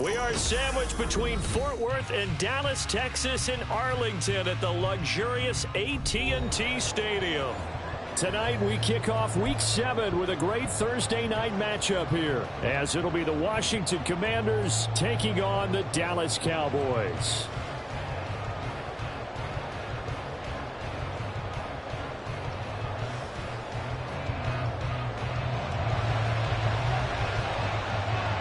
We are sandwiched between Fort Worth and Dallas, Texas, and Arlington at the luxurious AT&T Stadium. Tonight, we kick off Week 7 with a great Thursday night matchup here, as it'll be the Washington Commanders taking on the Dallas Cowboys.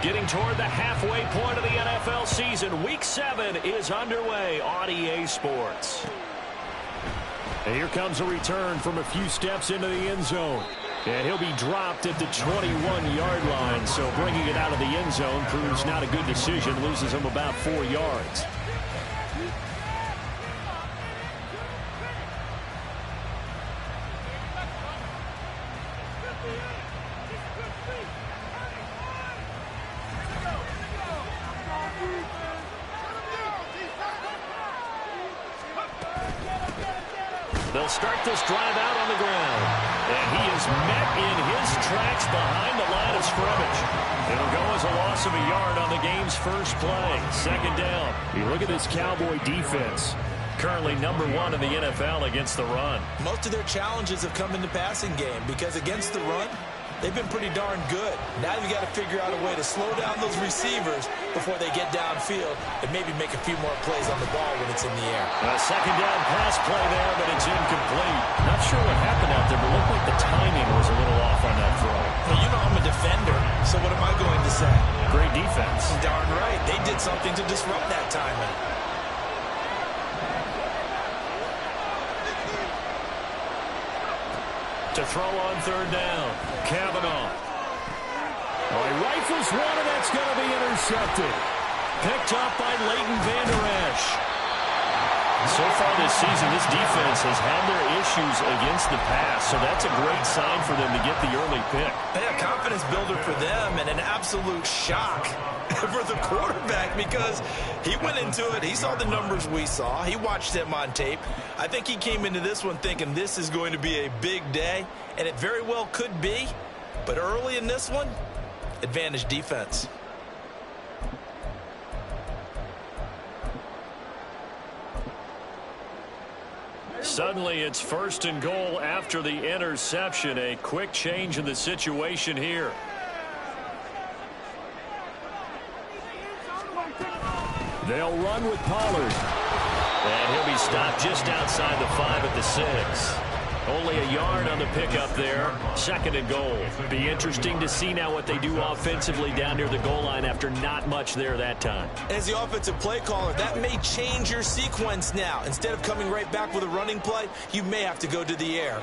Getting toward the halfway point of the NFL season, Week 7 is underway on EA Sports. And here comes a return from a few steps into the end zone. And he'll be dropped at the 21-yard line, so bringing it out of the end zone proves not a good decision, loses him about 4 yards. They'll start this drive out on the ground. And he is met in his tracks behind the line of scrimmage. It'll go as a loss of a yard on the game's first play. Second down. You look at this Cowboy defense. Currently number 1 in the NFL against the run. Most of their challenges have come in the passing game because against the run, they've been pretty darn good. Now you've got to figure out a way to slow down those receivers before they get downfield and maybe make a few more plays on the ball when it's in the air. A second down pass play there, but it's incomplete. Not sure what happened out there, but it looked like the timing was a little off on that throw. Well, you know I'm a defender, so what am I going to say? Great defense. Darn right. They did something to disrupt that timing. To throw on third down. Cavanaugh. Oh, he rifles one, and that's going to be intercepted. Picked up by Leighton Vander Esch. So far this season, this defense has had their issues against the pass, so that's a great sign for them to get the early pick. Yeah, confidence builder for them and an absolute shock for the quarterback because he went into it. He saw the numbers we saw. He watched them on tape. I think he came into this one thinking this is going to be a big day, and it very well could be. But early in this one, advantage defense. Suddenly, it's first and goal after the interception. A quick change in the situation here. They'll run with Pollard. And he'll be stopped just outside the 5 at the 6. Only a yard on the pickup there. Second and goal. Be interesting to see now what they do offensively down near the goal line after not much there that time. As the offensive play caller, that may change your sequence now. Instead of coming right back with a running play, you may have to go to the air.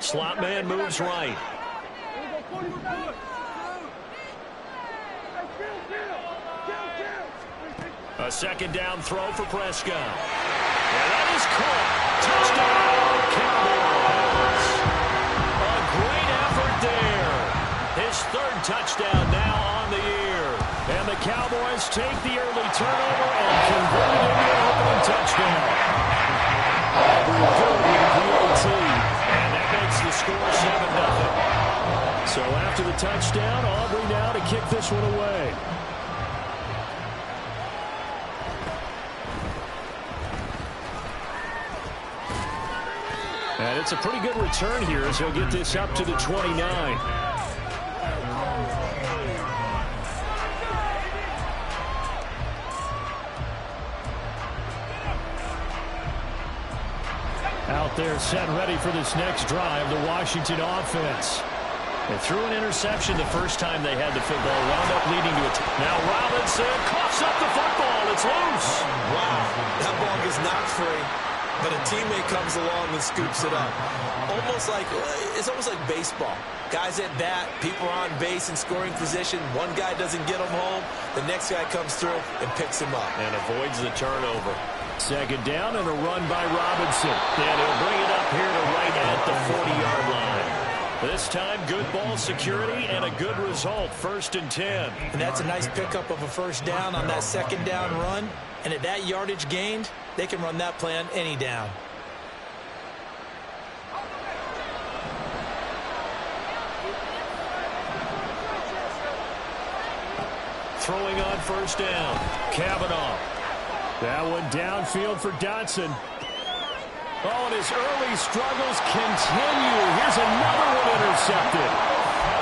Slot man moves right. A second down throw for Prescott. And that is caught. Touchdown, Cowboys. A great effort there. His third touchdown now on the year. And the Cowboys take the early turnover and convert it into an opening touchdown. Aubrey good with the PAT. And that makes the score 7-0. So after the touchdown, Aubrey now to kick this one away. And it's a pretty good return here as he'll get this up to the 29. Out there set ready for this next drive, the Washington offense. They threw an interception the first time they had the football, wound up leading to it. Now Robinson coughs up the football. It's loose. Wow, that ball is not free. But a teammate comes along and scoops it up. It's almost like baseball. Guys at bat, people are on base in scoring position. One guy doesn't get him home. The next guy comes through and picks him up. And avoids the turnover. Second down and a run by Robinson. And he'll bring it up here to right at the 40-yard line. This time, good ball security and a good result, 1st and 10. And that's a nice pickup of a first down on that second down run. And at that yardage gained, they can run that play on any down. throwing on first down. Kavanaugh. That one downfield for Dotson. Oh, and his early struggles continue. Here's another one intercepted.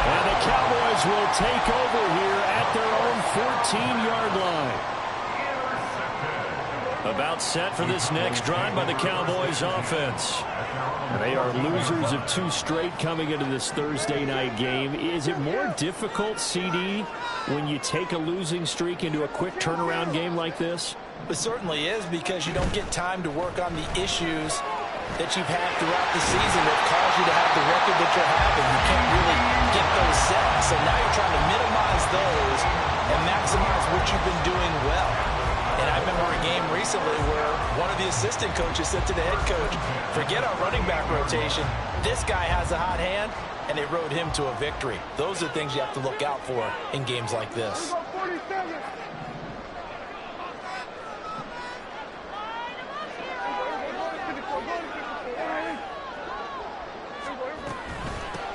And the Cowboys will take over here at their own 14-yard line. About set for this next drive by the Cowboys offense. They are losers of 2 straight coming into this Thursday night game. Is it more difficult, CD, when you take a losing streak into a quick turnaround game like this? It certainly is, because you don't get time to work on the issues that you've had throughout the season that caused you to have the record that you're having. You can't really get those set. So now you're trying to minimize those and maximize what you've been doing well. And I remember a game recently where one of the assistant coaches said to the head coach, forget our running back rotation. This guy has a hot hand, and they rode him to a victory. Those are things you have to look out for in games like this.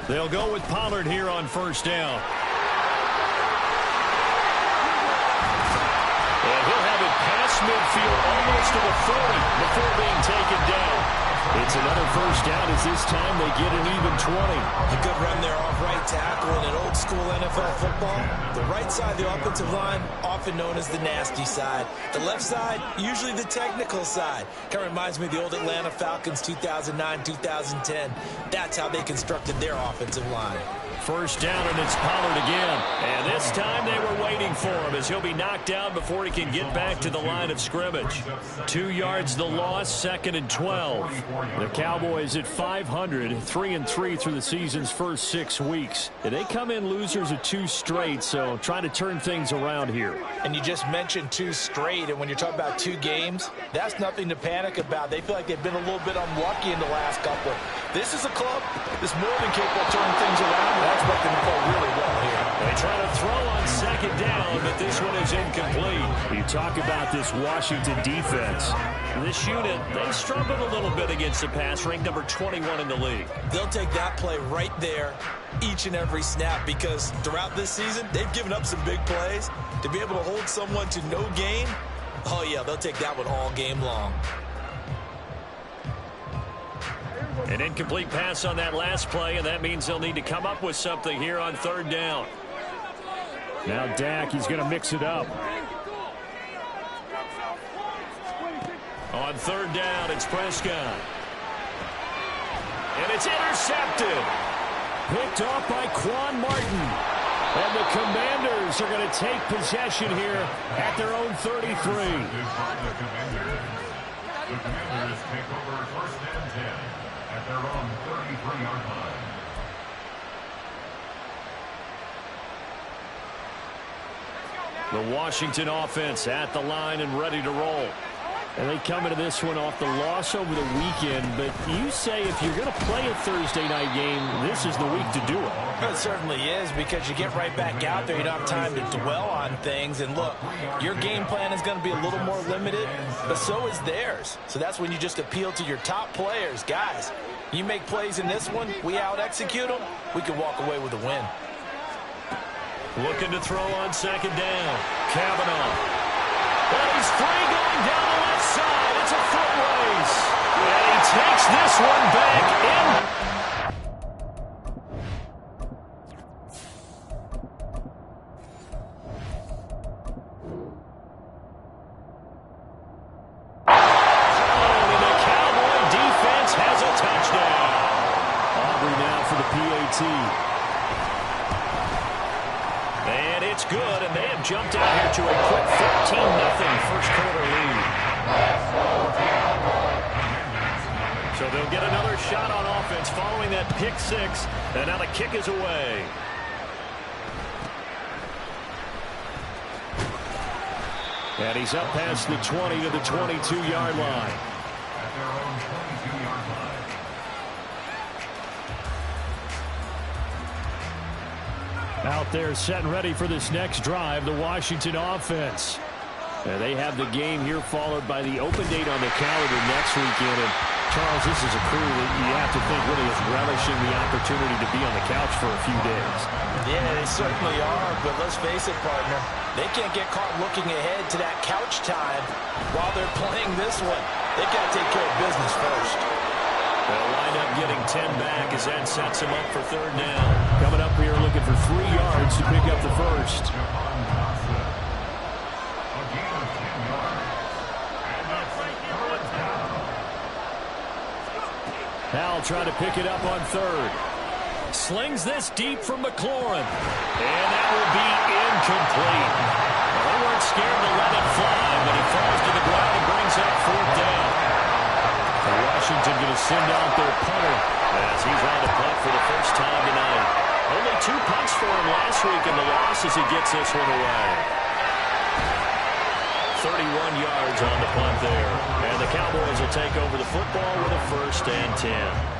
They'll go with Pollard here on first down. And he'll have it past midfield almost to the 40 before being taken down. It's another first down as this time they get an even 20. A good run there off right tackle in an old school NFL football. The right side of the offensive line, often known as the nasty side. The left side, usually the technical side. Kind of reminds me of the old Atlanta Falcons 2009, 2010. That's how they constructed their offensive line. First down, and it's Pollard again. And this time they were waiting for him as he'll be knocked down before he can get back to the line of scrimmage. 2 yards the loss, 2nd and 12. The Cowboys at 500, 3-3 through the season's first 6 weeks. And they come in losers of 2 straight, so trying to turn things around here. And you just mentioned 2 straight, and when you're talking about 2 games, that's nothing to panic about. They feel like they've been a little bit unlucky in the last couple. This is a club that's more than capable of turning things around. I expect them to play really well here. They try to throw on 2nd down, but this one is incomplete. You talk about this Washington defense. This unit, they struggled a little bit against the pass, ranked number 21 in the league. They'll take that play right there each and every snap, because throughout this season, they've given up some big plays. To be able to hold someone to no gain, oh yeah, they'll take that one all game long. An incomplete pass on that last play, and that means they'll need to come up with something here on 3rd down. Now Dak, he's going to mix it up. On 3rd down, it's Prescott. And it's intercepted. Picked off by Quan Martin. And the Commanders are going to take possession here at their own 33. The Commanders take over 1st and 10 at their own 33-yard line. The Washington offense at the line and ready to roll. And they come into this one off the loss over the weekend. But you say if you're going to play a Thursday night game, this is the week to do it. It certainly is, because you get right back out there. You don't have time to dwell on things. And look, your game plan is going to be a little more limited, but so is theirs. So that's when you just appeal to your top players. Guys, you make plays in this one, we out-execute them, we can walk away with a win. Looking to throw on 2nd down. Kavanaugh. And he's free going down the left side. It's a foot race. And he takes this one back in. And the Cowboy defense has a touchdown. Aubrey now for the PAT. And it's good, and they have jumped out here to a quick 14-0 first quarter lead. So they'll get another shot on offense following that pick 6, and now the kick is away. And he's up past the 20 to the 22-yard line. At their own 22-yard line. Out there set and ready for this next drive, the Washington offense. And they have the game here followed by the open date on the calendar next weekend. And Charles, this is a crew that you have to think really is relishing the opportunity to be on the couch for a few days. Yeah, they certainly are, but let's face it, partner. They can't get caught looking ahead to that couch time while they're playing this one. They've got to take care of business first. They'll wind up getting 10 back as that sets them up for third down. Coming up here looking for 3 yards to pick up the first. Howell trying to pick it up on third. Slings this deep from McLaurin. And that will be incomplete. Well, they weren't scared to let it fly, but he falls to the ground and brings up fourth down. Washington going to send out their punter as he's on to punt for the first time tonight. Only 2 punts for him last week in the loss as he gets this one away. 31 yards on the punt there. And the Cowboys will take over the football with a 1st and 10.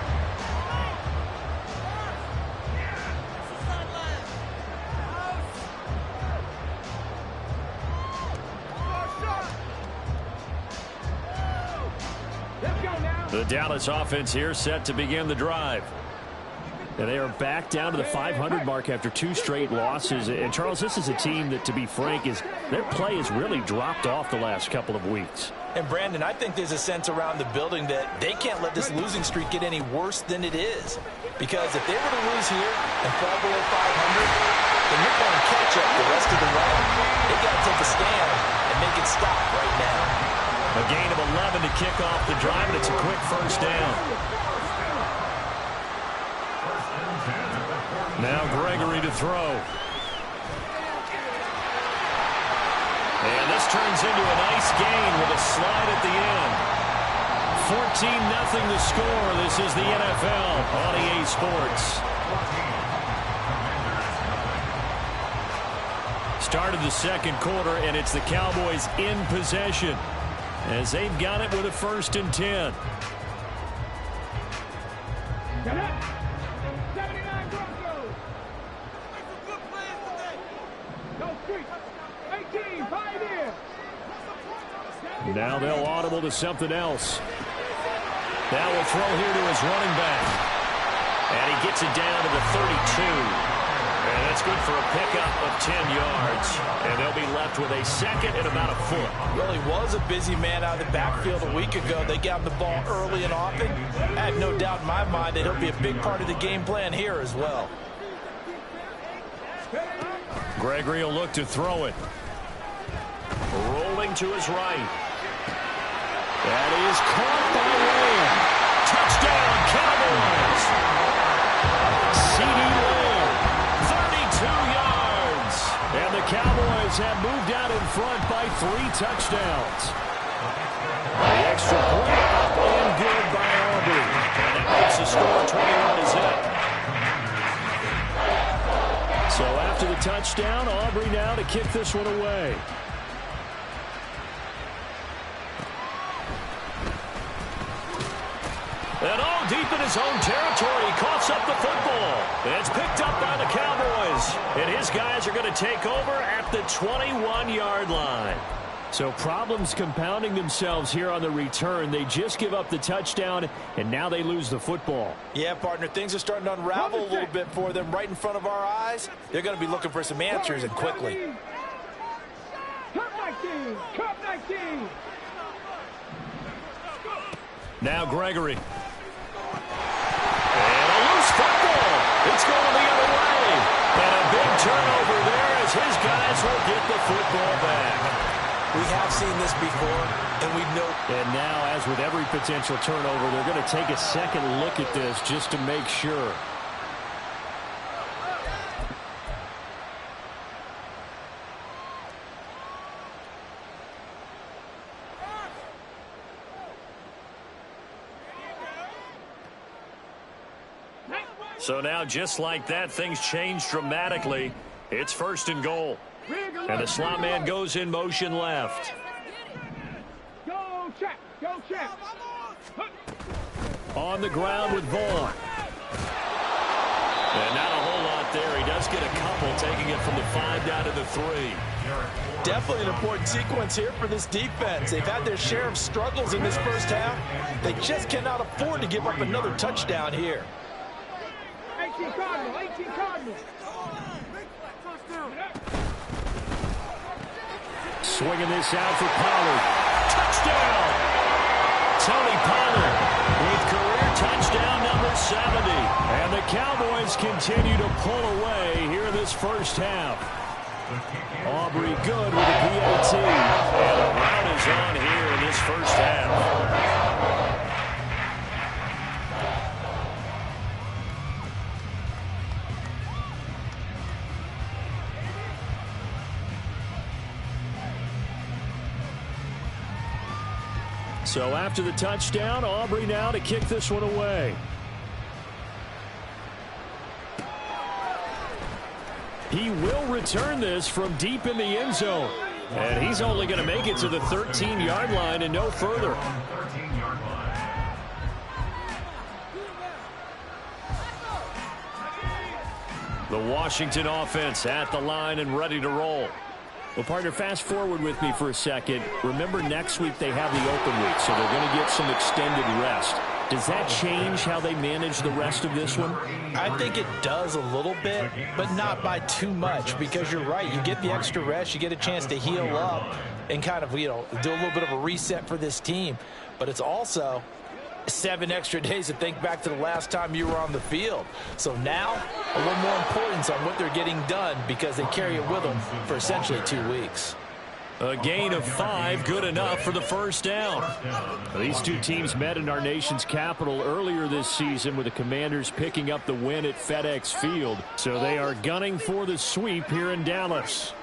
The Dallas offense here set to begin the drive. And they are back down to the 500 mark after 2 straight losses. And, Charles, this is a team that, to be frank, their play has really dropped off the last couple of weeks. And, Brandon, I think there's a sense around the building that they can't let this losing streak get any worse than it is. Because if they were to lose here and fall below 500, then you're playing catch-up the rest of the way. They've got to take a stand and make it stop right now. A gain of 11 to kick off the drive, and it's a quick first down. Now Gregory to throw. And this turns into a nice gain with a slide at the end. 14-0 the score. This is the NFL on EA Sports. Started the second quarter, and it's the Cowboys in possession as they've got it with a 1st and 10. Now they'll audible to something else. Now will throw here to his running back. And he gets it down to the 32. And that's good for a pickup of 10 yards. And they'll be left with a 2nd and about a foot. Well, he was a busy man out of the backfield a week ago. They got him the ball early and often. I have no doubt in my mind that he'll be a big part of the game plan here as well. Gregory will look to throw it. Rolling to his right. That is caught by Lamb. Touchdown, Cowboys. CeeDee Lamb, 32 yards. And the Cowboys have moved out in front by 3 touchdowns. The extra point up and good by Aubrey. And that makes the score 21-0. So after the touchdown, Aubrey now to kick this one away. And all deep in his own territory, he coughs up the football. It's picked up by the Cowboys. And his guys are going to take over at the 21-yard line. So problems compounding themselves here on the return. They just give up the touchdown, and now they lose the football. Yeah, partner, things are starting to unravel a little bit for them right in front of our eyes. They're going to be looking for some answers, and quickly. Now Gregory. And a loose football. It's going the other way. And a big turnover there as his guys will get the football back. We have seen this before, and we know. And now, as with every potential turnover, they're going to take a second look at this just to make sure. So now, just like that, things change dramatically. It's 1st and goal. And the slot man goes in motion left. Go check, go check. On the ground with Vaughn. And not a whole lot there. He does get a couple, taking it from the 5 down to the 3. Definitely an important sequence here for this defense. They've had their share of struggles in this first half. They just cannot afford to give up another touchdown here. 18 Cardinals, 18 Cardinals. Swinging this out for Pollard. Touchdown! Tony Pollard with career touchdown number 70. And the Cowboys continue to pull away here in this first half. Aubrey good with the PAT. And the rout is on here in this first half. So after the touchdown, Aubrey now to kick this one away. He will return this from deep in the end zone. And he's only going to make it to the 13-yard line and no further. The Washington offense at the line and ready to roll. Well, partner, fast forward with me for a second. Remember, next week they have the open week, so they're going to get some extended rest. Does that change how they manage the rest of this one? I think it does a little bit, but not by too much, because you're right. You get the extra rest. You get a chance to heal up and kind of, do a little bit of a reset for this team. But it's also 7 extra days to think back to the last time you were on the field. So now, a little more importance on what they're getting done because they carry it with them for essentially 2 weeks. A gain of 5, good enough for the first down. These two teams met in our nation's capital earlier this season with the Commanders picking up the win at FedEx Field. So they are gunning for the sweep here in Dallas.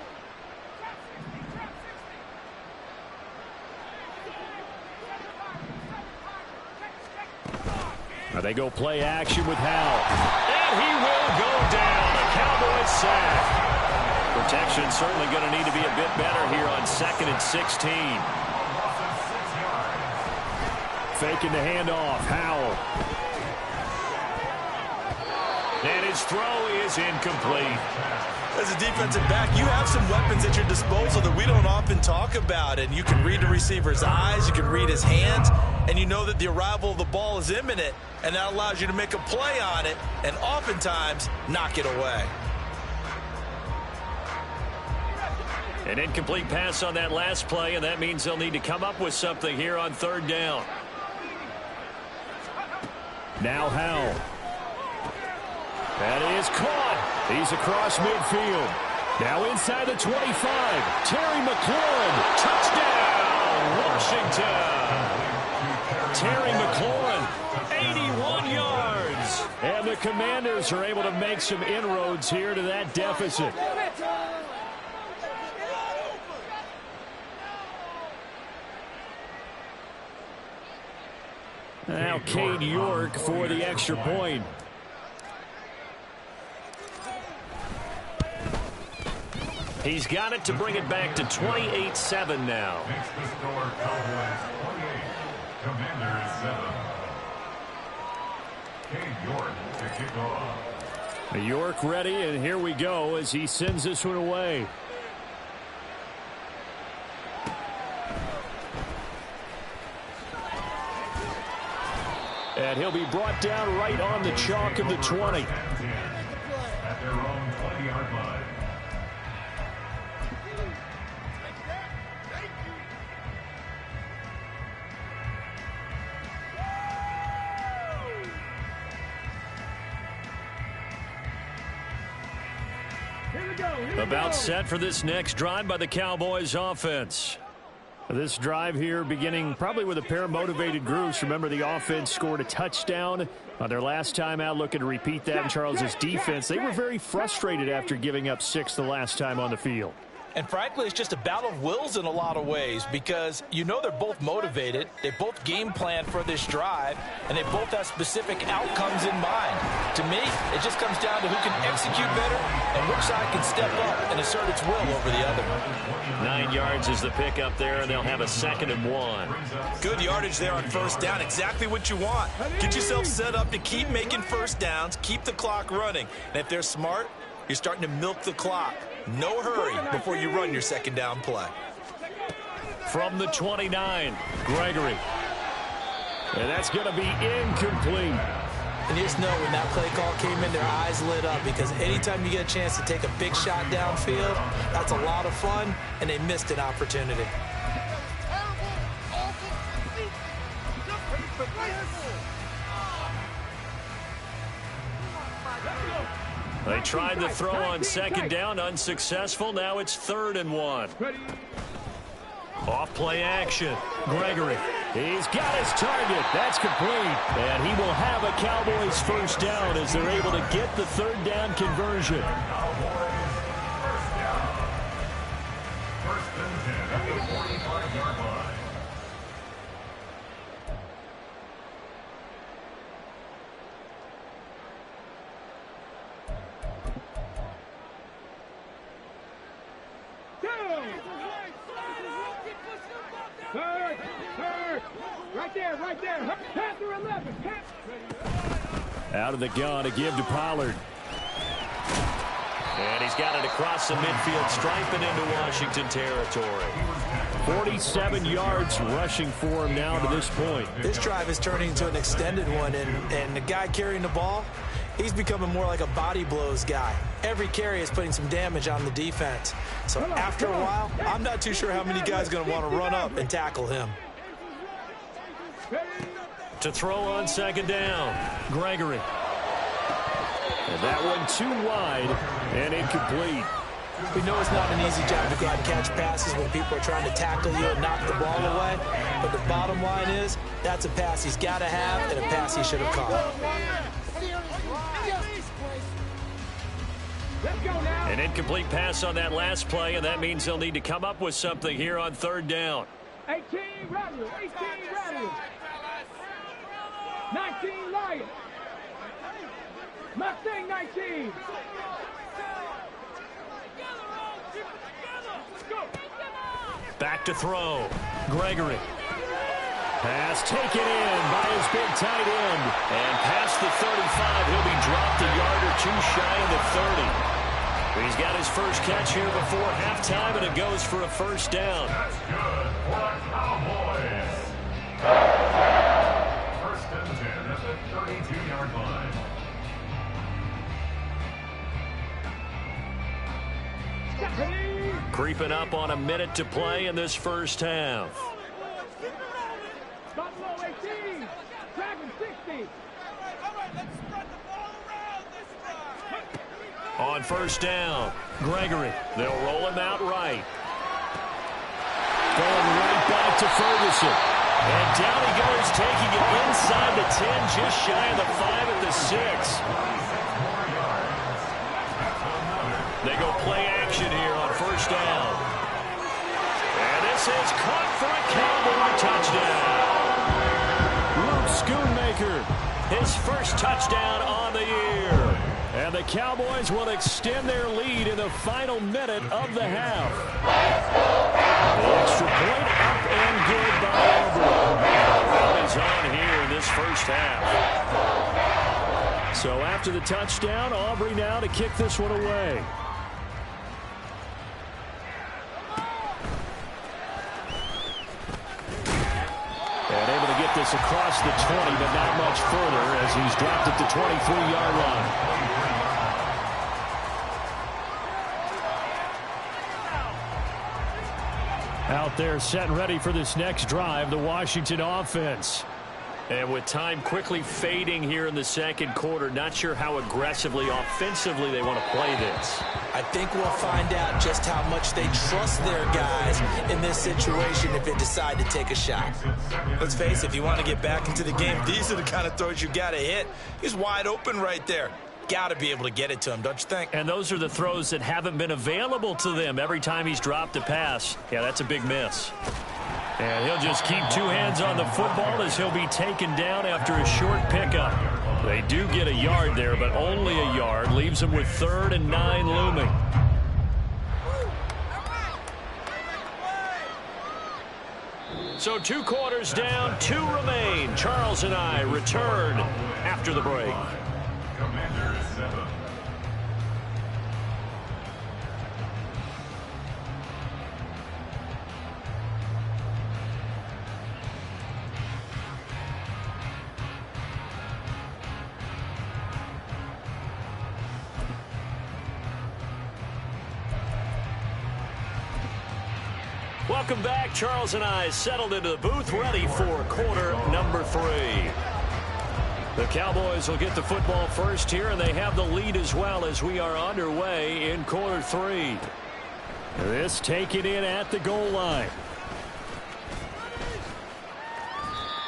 Now they go play action with Howell. And he will go down. A Cowboys sack. Protection certainly going to need to be a bit better here on 2nd and 16. Faking the handoff. Howell. And his throw is incomplete. As a defensive back, you have some weapons at your disposal that we don't often talk about. And you can read the receiver's eyes, you can read his hands, and you know that the arrival of the ball is imminent. And that allows you to make a play on it and oftentimes knock it away. An incomplete pass on that last play, and that means they'll need to come up with something here on 3rd down. Now Howell. That is caught. He's across midfield. Now inside the 25. Terry McLaurin. Touchdown, Washington. Terry McLaurin, 81 yards. And the Commanders are able to make some inroads here to that deficit. Now Cade York for the extra point. He's got it to bring it back to 28-7 now. Commanders 7. Cade York to kick off. York ready, and here we go as he sends this one away. And he'll be brought down right on the chalk of the 20. At their own 20-yard line. About set for this next drive by the Cowboys offense. This drive here beginning probably with a pair of motivated groups. Remember, the offense scored a touchdown on their last time out. Looking to repeat that in Charles's defense. They were very frustrated after giving up 6 the last time on the field. And frankly, it's just a battle of wills in a lot of ways because they're both motivated. They both game plan for this drive, and they both have specific outcomes in mind. To me, it just comes down to who can execute better and which side can step up and assert its will over the other. 9 yards is the pickup there, and they'll have a 2nd and 1. Good yardage there on 1st down. Exactly what you want. Get yourself set up to keep making 1st downs, keep the clock running. And if they're smart, you're starting to milk the clock. No hurry before you run your 2nd down play. From the 29, Gregory. And that's going to be incomplete. And you just know when that play call came in, their eyes lit up because anytime you get a chance to take a big shot downfield, that's a lot of fun, and they missed an opportunity. They tried to throw on second down, unsuccessful. Now it's 3rd and 1. Off play action. Gregory. He's got his target. That's complete. And he will have a Cowboys first down as they're able to get the 3rd down conversion. First and 10 at the 45-yard line. Third. Right there. Panther 11. Out of the gun to give to Pollard. And he's got it across the midfield stripe and into Washington territory. 47 yards rushing for him now to this point. This drive is turning into an extended one, and the guy carrying the ball, he's becoming more like a body blows guy. Every carry is putting some damage on the defense. So after a while, I'm not too sure how many guys are going to want to run up and tackle him. To throw on second down, Gregory. And that one too wide and incomplete. We know it's not an easy job to go out and catch passes when people are trying to tackle you and knock the ball away. But the bottom line is, that's a pass he's got to have and a pass he should have caught. An incomplete pass on that last play, and that means they'll need to come up with something here on 3rd down. 18 Rattlers. 19 Lions. Mustang 19. Back to throw. Gregory. Pass taken in by his big tight end. And past the 35, he'll be dropped a yard or two shy of the 30. He's got his first catch here before halftime, and it goes for a first down. That's good for the Cowboys. First and 10 at the 32-yard line. Creeping up on a minute to play in this first half. Buffalo 18. Dragon 60. On first down, Gregory. They'll roll him out right. Going right back to Ferguson. And down he goes, taking it inside the 10, just shy of the 5 at the 6. They go play action here on first down. And this is caught for a Cowboy touchdown. Luke Schoonmaker, his first touchdown on the year. And the Cowboys will extend their lead in the final minute of the half. The extra point up and good by Aubrey. Is on here in this first half. So after the touchdown, Aubrey now to kick this one away. And able to get this across the 20, but not much further as he's dropped at the 23-yard line. Out there set and ready for this next drive, the Washington offense. And with time quickly fading here in the second quarter, not sure how aggressively, offensively they want to play this. I think we'll find out just how much they trust their guys in this situation if they decide to take a shot. Let's face it, if you want to get back into the game, these are the kind of throws you got to hit. He's wide open right there. Got to be able to get it to him, don't you think? And those are the throws that haven't been available to them every time he's dropped a pass. Yeah, that's a big miss. And he'll just keep two hands on the football as he'll be taken down after a short pickup. They do get a yard there, but only a yard. Leaves them with 3rd and 9 looming. So 2 quarters down, 2 remain. Charles and I return after the break. Commanders 7. Welcome back. Charles and I settled into the booth, ready for quarter number 3. The Cowboys will get the football first here, and they have the lead as well as we are underway in quarter 3. This taken in at the goal line.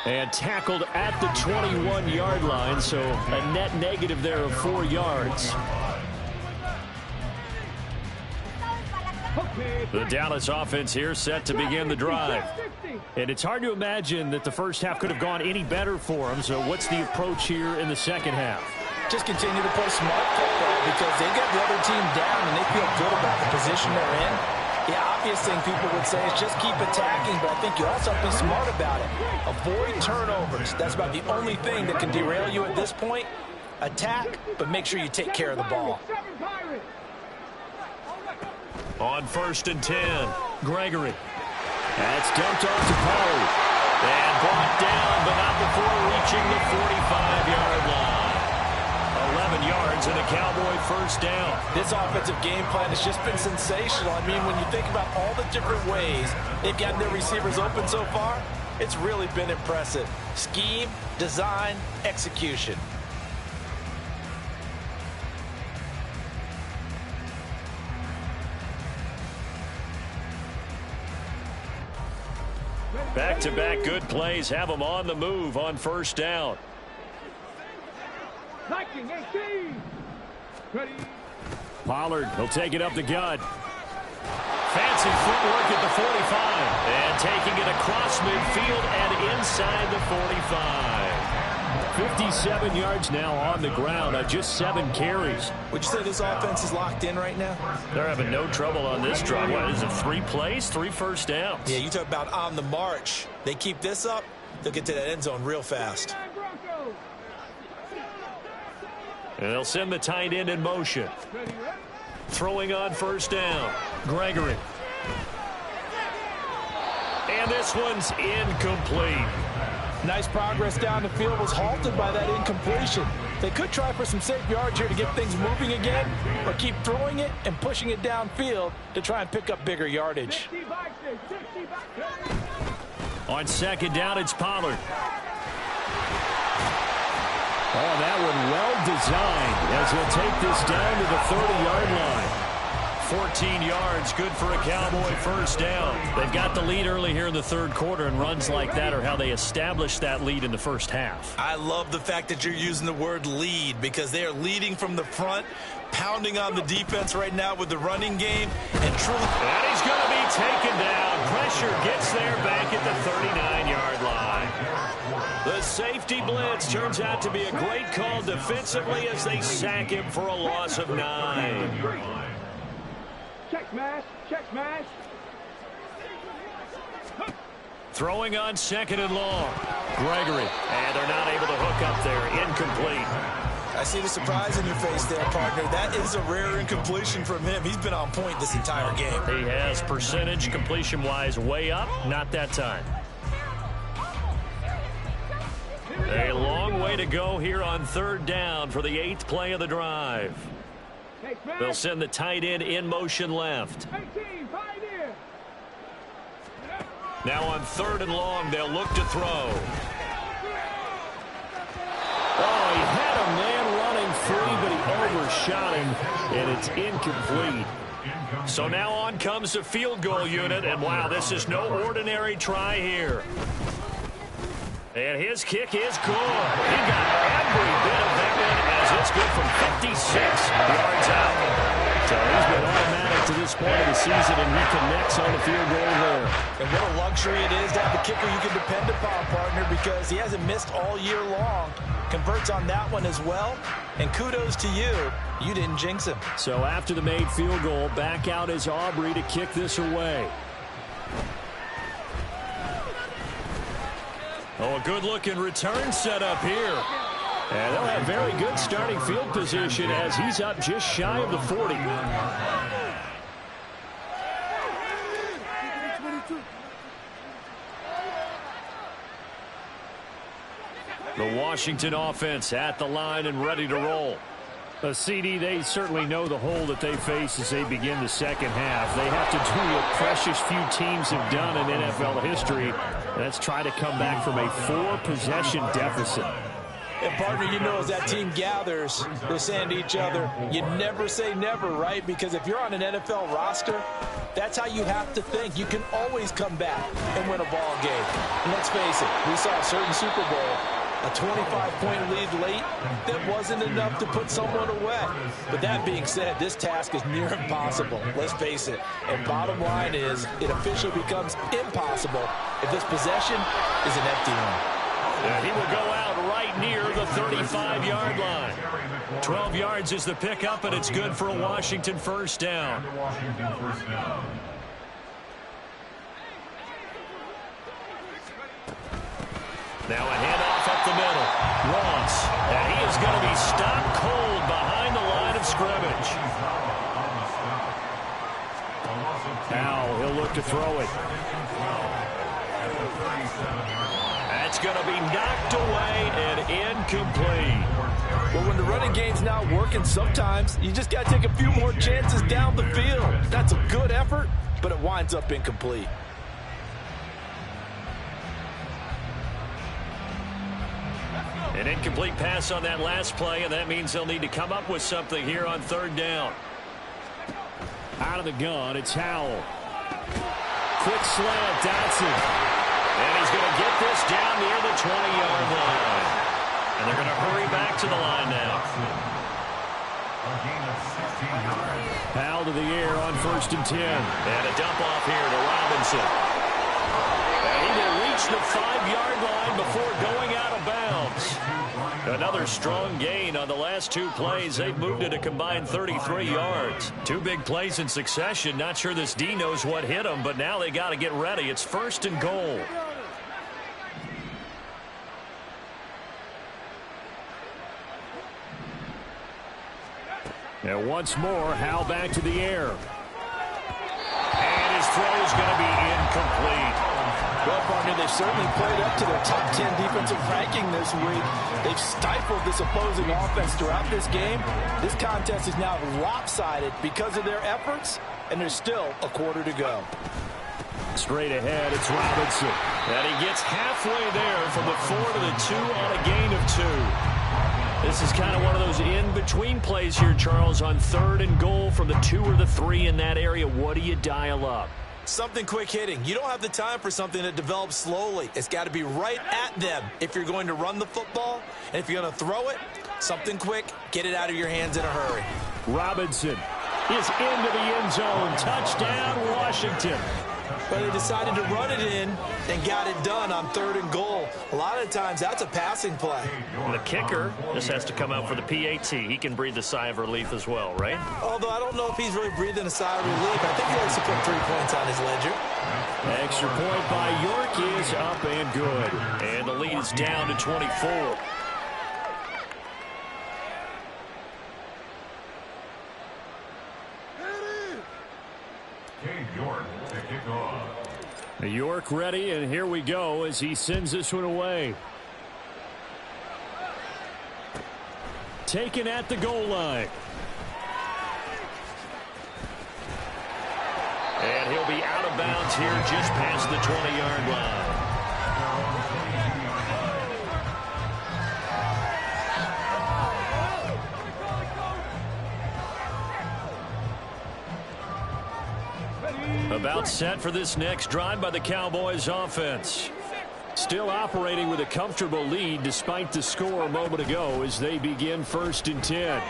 And tackled at the 21-yard line, so a net negative there of 4 yards. The Dallas offense here set to begin the drive. And it's hard to imagine that the first half could have gone any better for them. So what's the approach here in the second half? Just continue to play smart football because they got the other team down and they feel good about the position they're in. The obvious thing people would say is just keep attacking, but I think you also have to be smart about it. Avoid turnovers. That's about the only thing that can derail you at this point. Attack, but make sure you take care of the ball. On 1st and 10, Gregory. That's dumped off to Pollard. And brought down, but not before reaching the 45-yard line. 11 yards and a Cowboy first down. This offensive game plan has just been sensational. I mean, when you think about all the different ways they've gotten their receivers open so far, it's really been impressive. Scheme, design, execution. Back-to-back good plays have them on the move on first down. 19, 18. Ready. Pollard will take it up the gut. Fancy footwork at the 45. And taking it across midfield and inside the 45. 57 yards now on the ground on just 7 carries. Would you say this offense is locked in right now? They're having no trouble on this drive. What is it, 3 plays, 3 first downs? Yeah, you talk about on the march. They keep this up, they'll get to that end zone real fast. And they'll send the tight end in motion. Throwing on first down. Gregory. And this one's incomplete. Nice progress down the field, was halted by that incompletion. They could try for some safe yards here to get things moving again, or keep throwing it and pushing it downfield to try and pick up bigger yardage. On 2nd down, it's Pollard. Oh, that one well designed as he'll take this down to the 30-yard line. 14 yards, good for a Cowboy first down. They've got the lead early here in the 3rd quarter, and runs like that are how they established that lead in the first half. I love the fact that you're using the word lead because they are leading from the front, pounding on the defense right now with the running game, and truly... And he's going to be taken down. Pressure gets there back at the 39-yard line. The safety blitz turns out to be a great call defensively as they sack him for a loss of 9. Check smash, check smash. Throwing on 2nd and long. Gregory. And they're not able to hook up there. Incomplete. I see the surprise in your face there, partner. That is a rare incompletion from him. He's been on point this entire game. He has percentage completion-wise way up. Not that time. A long way to go here on 3rd down for the 8th play of the drive. They'll send the tight end in motion left. Now on 3rd and long, they'll look to throw. Oh, he had a man running free, but he overshot him, and it's incomplete. So now on comes the field goal unit, and wow, this is no ordinary try here. And his kick is good. He got every bit of that one as it's good from 56 yards out. So he's been automatic to this point of the season, and he connects on the field goal there. And what a luxury it is to have a kicker you can depend upon, partner, because he hasn't missed all year long. Converts on that one as well. And kudos to you. You didn't jinx him. So after the made field goal, back out is Aubrey to kick this away. Oh, a good-looking return set up here. And they'll have very good starting field position as he's up just shy of the 40. The Washington offense at the line and ready to roll. CD, they certainly know the hole that they face as they begin the second half. They have to do what precious few teams have done in NFL history. That's try to come back from a 4-possession deficit. And, partner, you know, as that team gathers, they're saying to each other, you never say never, right? Because if you're on an NFL roster, that's how you have to think. You can always come back and win a ball game. And let's face it, we saw a certain Super Bowl, a 25-point lead late, that wasn't enough to put someone away. But that being said, this task is near impossible. Let's face it. And bottom line is, it officially becomes impossible if this possession is an empty one. And he will go out right near the 35-yard line. 12 yards is the pickup, and it's good for a Washington first down. Now a handoff up the middle. Ross, and he is going to be stopped cold behind the line of scrimmage. Now he'll look to throw it. That's going to be knocked away and incomplete. Well, when the running game's not working, sometimes you just got to take a few more chances down the field. That's a good effort, but it winds up incomplete. An incomplete pass on that last play, and that means they'll need to come up with something here on third down. Out of the gun, it's Howell. Quick slant, Dotson. And he's going to get this down near the 20-yard line. And they're going to hurry back to the line now. Howell to the air on 1st and 10. And a dump off here to Robinson. And he will reach the 5-yard line before going out of bounds. Another strong gain on the last 2 plays. They've moved it a combined 33 yards. 2 big plays in succession. Not sure this D knows what hit them, but now they got to get ready. It's 1st and goal. And once more, Howell back to the air. And his throw is going to be incomplete. Well, partner, they've certainly played up to their top 10 defensive ranking this week. They've stifled this opposing offense throughout this game. This contest is now lopsided because of their efforts, and there's still a quarter to go. Straight ahead, it's Robinson. And he gets halfway there from the 4 to the 2 on a gain of 2. This is kind of one of those in-between plays here, Charles, on 3rd and goal from the 2 or the 3 in that area. What do you dial up? Something quick hitting. You don't have the time for something that develops slowly. It's got to be right at them if you're going to run the football. And if you're going to throw it, something quick, get it out of your hands in a hurry. Robinson is into the end zone. Touchdown, Washington. But they decided to run it in and got it done on 3rd and goal. A lot of times, that's a passing play. The kicker just has to come out for the PAT. He can breathe a sigh of relief as well, right? Although I don't know if he's really breathing a sigh of relief. I think he likes to put 3 points on his ledger. Extra point by York is up and good. And the lead is down to 24. York ready, and here we go as he sends this one away. Taken at the goal line. And he'll be out of bounds here just past the 20-yard line. About set for this next drive by the Cowboys offense. Still operating with a comfortable lead despite the score a moment ago as they begin 1st and 10. And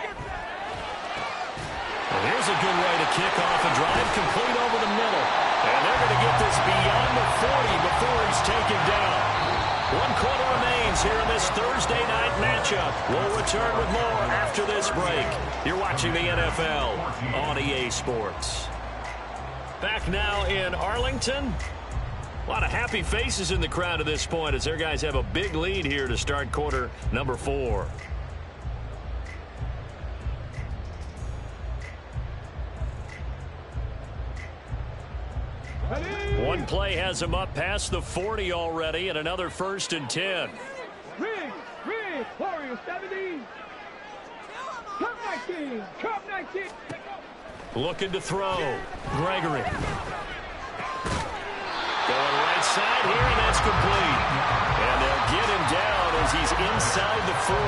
here's a good way to kick off a drive, complete over the middle. And they're going to get this beyond the 40 before it's taken down. 1 quarter remains here in this Thursday night matchup. We'll return with more after this break. You're watching the NFL on EA Sports. Back now in Arlington. A lot of happy faces in the crowd at this point as their guys have a big lead here to start quarter number 4. One play has them up past the 40 already, and another 1st and 10. Rig, Warrior 70. Come 19. Come 19. Looking to throw. Gregory. Going right side here, and that's complete. And they'll get him down as he's inside the 40.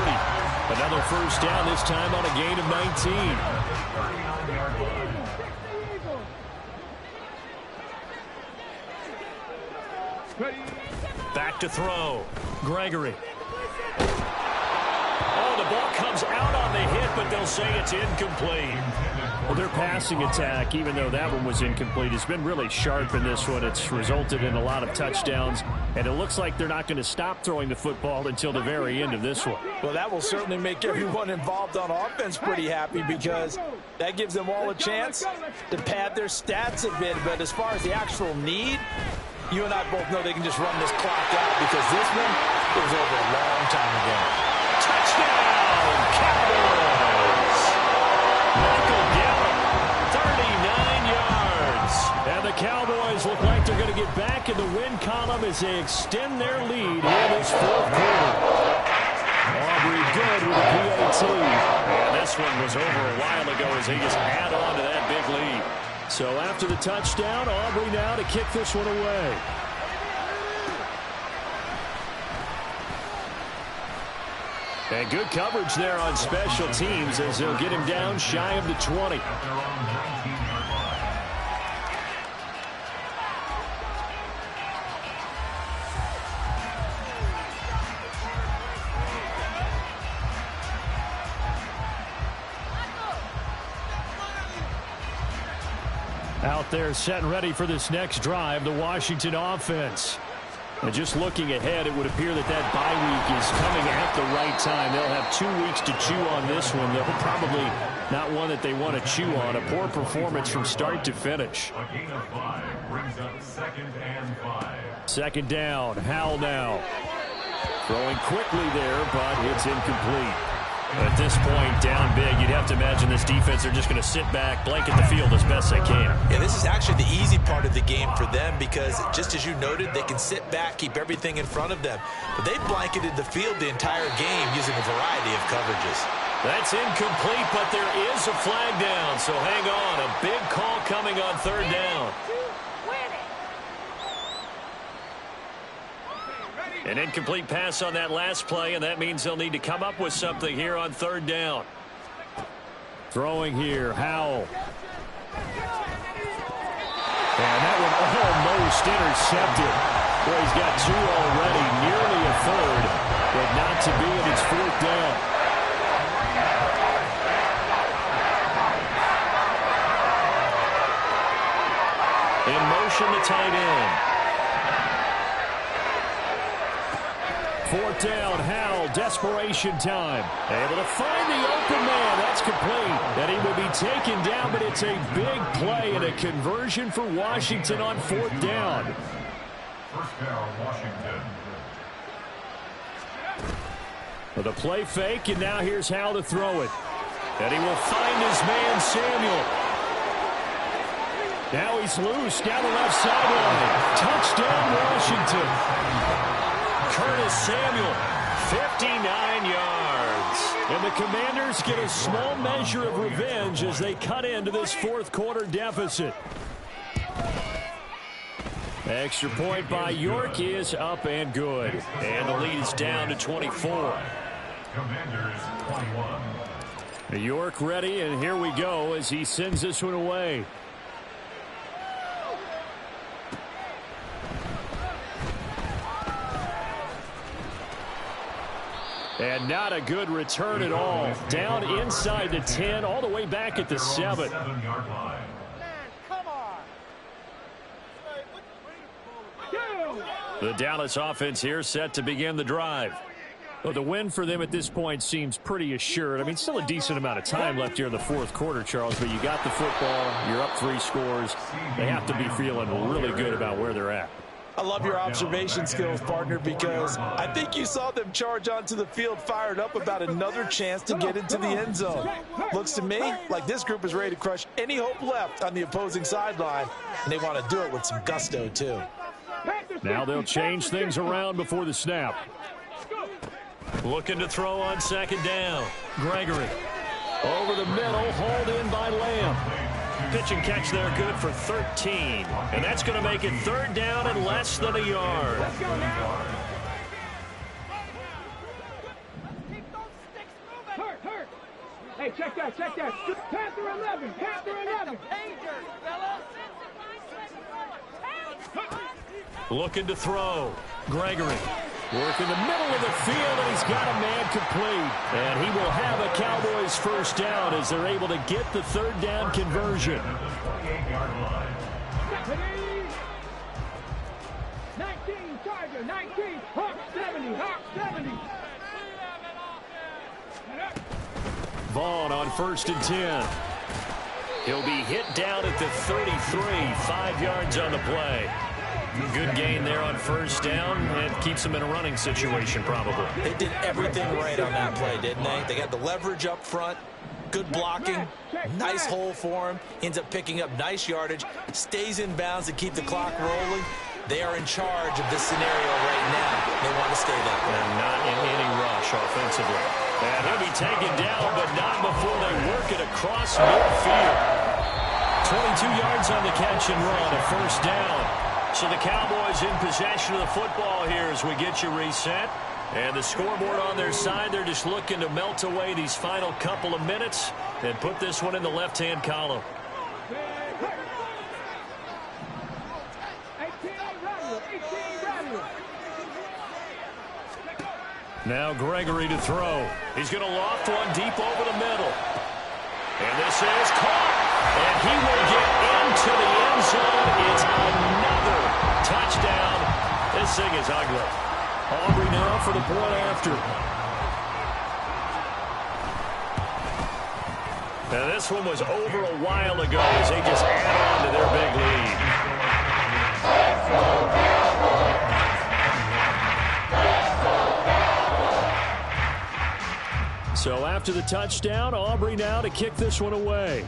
Another first down, this time on a gain of 19. Back to throw. Gregory. Oh, the ball comes out on the hit, but they'll say it's incomplete. Well, their passing attack, even though that one was incomplete, has been really sharp in this one. It's resulted in a lot of touchdowns, and it looks like they're not going to stop throwing the football until the very end of this one. Well, that will certainly make everyone involved on offense pretty happy because that gives them all a chance to pad their stats a bit. But as far as the actual need, you and I both know they can just run this clock out because this one, it was over a long time ago. Touchdown, Cowboys! Michael Gallup, 39 yards. And the Cowboys look like they're going to get back in the win column as they extend their lead in this fourth quarter. Aubrey good with a PAT. And this one was over a while ago as they just add on to that big lead. So after the touchdown, Aubrey now to kick this one away. And good coverage there on special teams as they'll get him down shy of the 20. Out there set and ready for this next drive, the Washington offense. And just looking ahead, it would appear that that bye week is coming at the right time. They'll have 2 weeks to chew on this one, though probably not one that they want to chew on. A poor performance from start to finish. A gain of 5 brings up 2nd and 5. Second down, Howell now. Throwing quickly there, but it's incomplete. At this point, down big, you'd have to imagine this defense are just going to sit back, blanket the field as best they can. Yeah, this is actually the easy part of the game for them because, just as you noted, they can sit back, keep everything in front of them. But they blanketed the field the entire game using a variety of coverages. That's incomplete, but there is a flag down, so hang on. A big call coming on third down. An incomplete pass on that last play, and that means they'll need to come up with something here on third down. Throwing here, Howell. And that one almost intercepted. Boy, he's got 2 already, nearly a third, but not to be, and it's fourth down. In motion, the tight end. Fourth down, Howell, desperation time. Able to find the open man. That's complete. And he will be taken down, but it's a big play and a conversion for Washington on fourth down. First down, Washington. With a play fake, and now here's Howell to throw it. And he will find his man, Samuel. Now he's loose down the left sideline. Touchdown, Washington. Curtis Samuel, 59 yards. And the Commanders get a small measure of revenge as they cut into this fourth quarter deficit. Extra point by York is up and good. And the lead is down to 24. Commanders 21. York ready, and here we go as he sends this one away. And not a good return at all. Down inside the 10, all the way back at the 7. 7-yard line. The Dallas offense here set to begin the drive. Well, the win for them at this point seems pretty assured. I mean, still a decent amount of time left here in the fourth quarter, Charles, but you got the football, you're up 3 scores. They have to be feeling really good about where they're at. I love your observation skills, partner, because I think you saw them charge onto the field fired up about another chance to get into the end zone. Looks to me like this group is ready to crush any hope left on the opposing sideline, and they want to do it with some gusto, too. Now they'll change things around before the snap. Looking to throw on second down. Gregory. Over the middle, hauled in by Lamb. Pitch and catch there good for 13. And that's going to make it third down and less than a yard. Let's go now. Hurt. Hey, check that. Panther 11. Looking to throw. Gregory. Work in the middle of the field, and he's got a man complete. And he will have a Cowboys first down as they're able to get the third down conversion. 19, Charger, 19. Hawk 70. Vaughn on 1st and 10. He'll be hit down at the 33, 5 yards on the play. Good gain there on first down, and keeps them in a running situation probably. They did everything right on that play, didn't they? They got the leverage up front, good blocking, nice hole for him, ends up picking up nice yardage, stays in bounds to keep the clock rolling. They are in charge of this scenario right now. They want to stay that way. And not in any rush offensively. And he'll be taken down, but not before they work it across midfield. 22 yards on the catch and run, a first down. So the Cowboys in possession of the football here as we get you reset. And the scoreboard on their side, they're just looking to melt away these final couple of minutes and put this one in the left-hand column. 18 Radler. Now Gregory to throw. He's going to loft one deep over the middle. And this is caught. And he will get into the end zone. It's another touchdown. This thing is ugly. Aubrey now for the point after. Now this one was over a while ago as they just add on to their big lead. So after the touchdown, Aubrey now to kick this one away.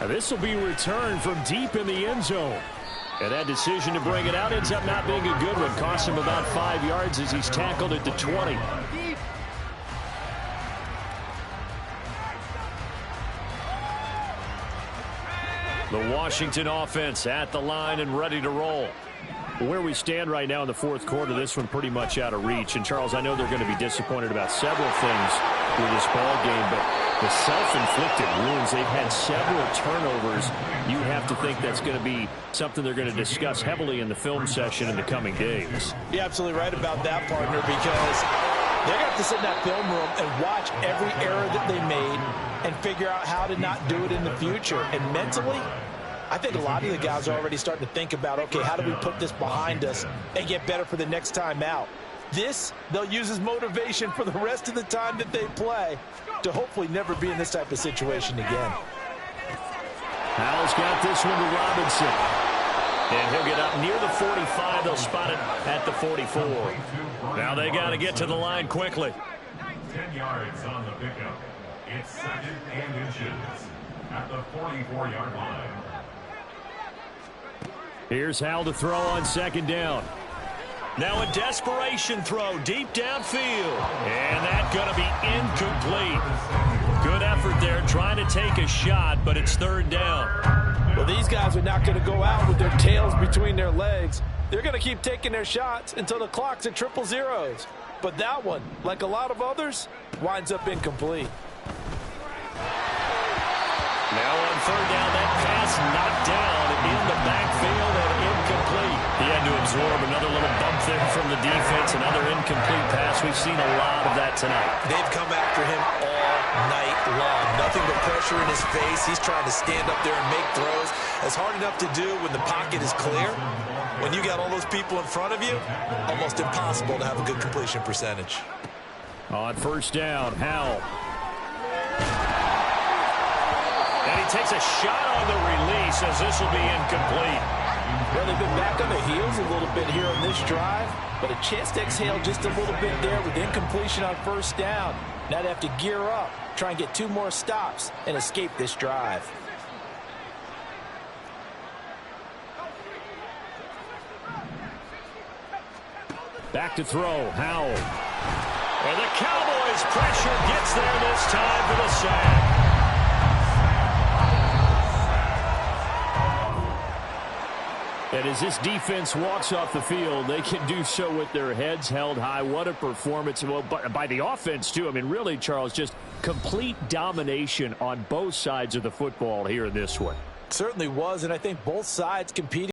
Now this will be returned from deep in the end zone. And that decision to bring it out ends up not being a good one. Cost him about 5 yards as he's tackled at the 20. The Washington offense at the line and ready to roll. Where we stand right now in the fourth quarter, this one pretty much out of reach. And, Charles, I know they're going to be disappointed about several things with this ball game, but the self-inflicted wounds, they've had several turnovers. You have to think that's going to be something they're going to discuss heavily in the film session in the coming days. You're absolutely right about that, partner, because they're going to have to sit in that film room and watch every error that they made and figure out how to not do it in the future. And mentally, I think a lot of the guys are already starting to think about, okay, how do we put this behind us and get better for the next time out? This, they'll use as motivation for the rest of the time that they play to hopefully never be in this type of situation again. Howell's got this one to Robinson. And he'll get up near the 45. They'll spot it at the 44. Now they got to get to the line quickly. 10 yards on the pickup. It's 2nd and inches at the 44-yard line. Here's Howell to throw on 2nd down. Now a desperation throw deep downfield. And that's going to be incomplete. Good effort there trying to take a shot, but it's 3rd down. Well, these guys are not going to go out with their tails between their legs. They're going to keep taking their shots until the clock's at 000. But that one, like a lot of others, winds up incomplete. Now on 3rd down, that pass knocked down in the backfield and incomplete. He had to absorb another little bump there from the defense, another incomplete pass. We've seen a lot of that tonight. They've come after him all night long. Nothing but pressure in his face. He's trying to stand up there and make throws. It's hard enough to do when the pocket is clear. When you got all those people in front of you, almost impossible to have a good completion percentage. On 1st down, Howell. And he takes a shot on the release as this will be incomplete. Well, they've been back on the heels a little bit here on this drive, but a chance to exhale just a little bit there with incompletion on 1st down. Now they have to gear up, try and get 2 more stops, and escape this drive. Back to throw, Howell. And the Cowboys' pressure gets there this time for the sack. And as this defense walks off the field, they can do so with their heads held high. What a performance. Well, by the offense, too. I mean, really, Charles, just complete domination on both sides of the football here in this one. Certainly was, and I think both sides competed.